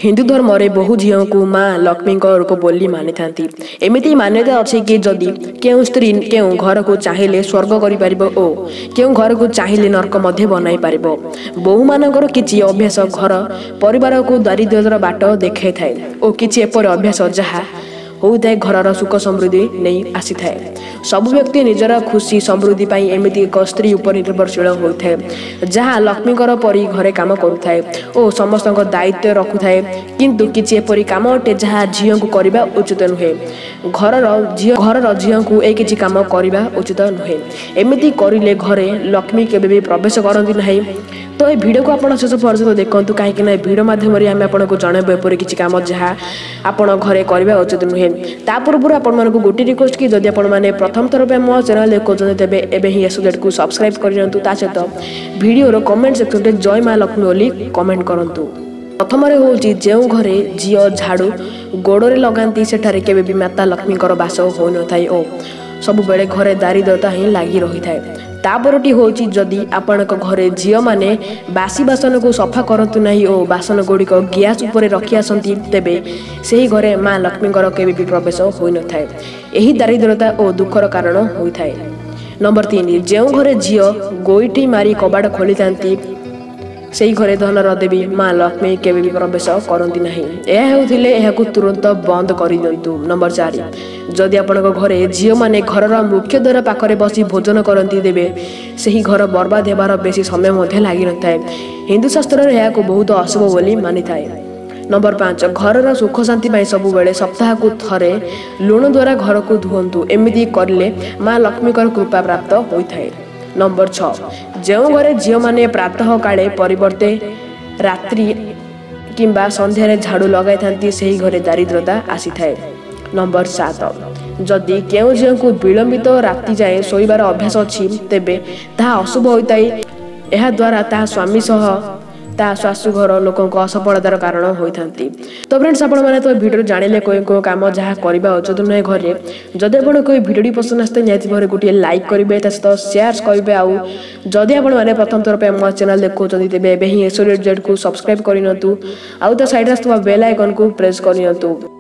हिंदू धर्म रे बहु झील को माँ लक्ष्मी रूप बोली मानी था। एमती मान्यता अच्छे कि जदि केउ स्त्री केउ घर को चाहिए स्वर्ग कर घर को चाहिए नर्क बनाई पार। बहु मानकर किछि अभ्यास घर परिवार को दारिद्र्यर बाट देखा थाए और किछि एपर अभ्यास जहाँ होता है घर सुख समृद्धि नहीं आसी थाए। सबु व्यक्ति निजर खुशी समृद्धि पाई एमती एक स्त्री उपर निर्भरशील होता है जहाँ लक्ष्मी परी घरे काम करुए और समस्त दायित्व रखुए किंतु किछि एपरी काम अटे जहाँ झील को करवा उचित नुहे। घर झील को ए किछि काम करवा उचित नुहे। एमती करिले घरे लक्ष्मी केबे भी प्रवेश करती नहीं। तो ये वीडियो को आप शेष पर्यटन देखूँ कहीं वीडियो माध्यम आपको जनइबू एपरी किछि काम जहाँ आपण घरे करवा उचित नुहे। ता पूर्व आपको गोटे रिक्वेस्ट कि जदि आपने प्रथम थर पे मो चैनल देखते तेज एवं ही एसोजेट को सब्सक्राइब करूँ सहित वीडियो कमेंट सेक्शन में जय माँ लक्ष्मी बोली कमेंट करूँ। प्रथम हूँ जो घरे झील झाड़ू गोड़े लगाती सेठारे केबे भी माता लक्ष्मी बास हो न था और सब बेले घरे दारिद्रता ही लगी रही था। तापरटी हूँ जदि आपण घरे झील मैंने बासी बासन को सफा करतु नहीं और बासन गुड़िक गैस उपर रखी आसती तेबे से ही घरे माँ लक्ष्मी केबे भी प्रवेश हो न था। यही दारिद्रता और दुखर कारण होता है। नंबर 3 जो घरे झील गोईठी मारी कबाड़ खोली था से घरे धनर देवी माँ लक्ष्मी केबे भी प्रवेश करती नहीं। यह तुरंत बंद कर दिंतु। नंबर 4 जदि आपण घरे झील मैंने घर मुख्य द्वार पाखे बसी भोजन करती देवे से ही घर बर्बाद होबार बेसी समय लगी न था। हिंदू शास्त्र यह बहुत अशुभ बोली मानी थाए। नंबर 5 घर सुख शांति सब बेले सप्ताह को थरे लुण द्वारा घर को धुअंतु। एमती करले माँ लक्ष्मी कृपा प्राप्त होता है। नंबर 6 जो घरे झील मैंने प्रातः काले परिवर्ते रात्रि किंबा संध्यारे झाड़ू लगाई था से ही घरे दारिद्रता आसी थाए। नंबर 7 जदि केउ झील को विलंबित राति जाए शोइबार अभ्यास अच्छी तेबे ताहा अशुभ होता है। यह द्वारा ता स्वामी सह ता शाशुघर लोकों असफलतार कारण होता। तो फ्रेंड्स आपण मैंने तो वीडियो जानिले कोई काम जहाँ करवा उचित नुहे घरे। जदि आप कोई वीडियो पसंद आसते निहाती गोटे लाइक करेंगे सहित शेयर करेंगे। आउ जदि आप प्रथम थर पे मो चैनल देखुं तेज एवं ही एसोजेट को सब्सक्राइब करनी आउ तो साइड आसुवा बेल आइकन को प्रेस करनी।